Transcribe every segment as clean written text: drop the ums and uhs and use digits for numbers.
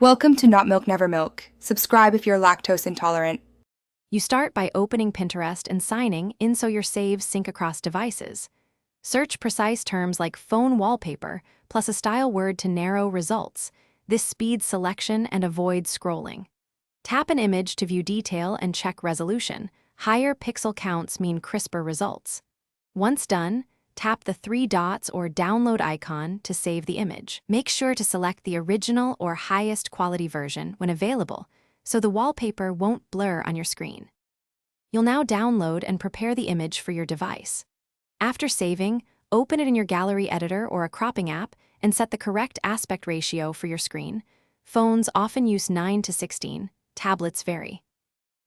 Welcome to Not Milk Never Milk. Subscribe if you're lactose intolerant. You start by opening Pinterest and signing in so your saves sync across devices. Search precise terms like phone wallpaper plus a style word to narrow results. This speeds selection and avoids scrolling. Tap an image to view detail and check resolution. Higher pixel counts mean crisper results. Once done, tap the three dots or download icon to save the image. Make sure to select the original or highest quality version when available, so the wallpaper won't blur on your screen. You'll now download and prepare the image for your device. After saving, open it in your gallery editor or a cropping app and set the correct aspect ratio for your screen. Phones often use 9:16, tablets vary.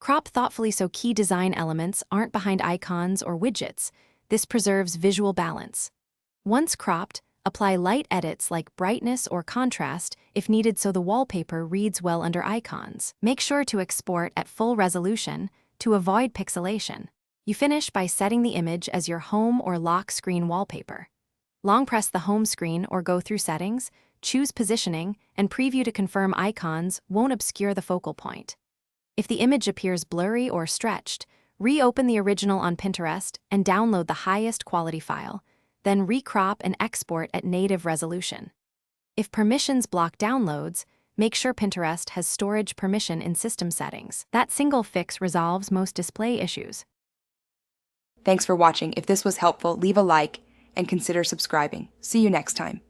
Crop thoughtfully so key design elements aren't behind icons or widgets. This preserves visual balance. Once cropped, apply light edits like brightness or contrast if needed so the wallpaper reads well under icons. Make sure to export at full resolution to avoid pixelation. You finish by setting the image as your home or lock screen wallpaper. Long press the home screen or go through settings, choose positioning, and preview to confirm icons won't obscure the focal point. If the image appears blurry or stretched, reopen the original on Pinterest and download the highest quality file, then recrop and export at native resolution. If permissions block downloads, make sure Pinterest has storage permission in system settings. That single fix resolves most display issues. Thanks for watching. If this was helpful, leave a like and consider subscribing. See you next time.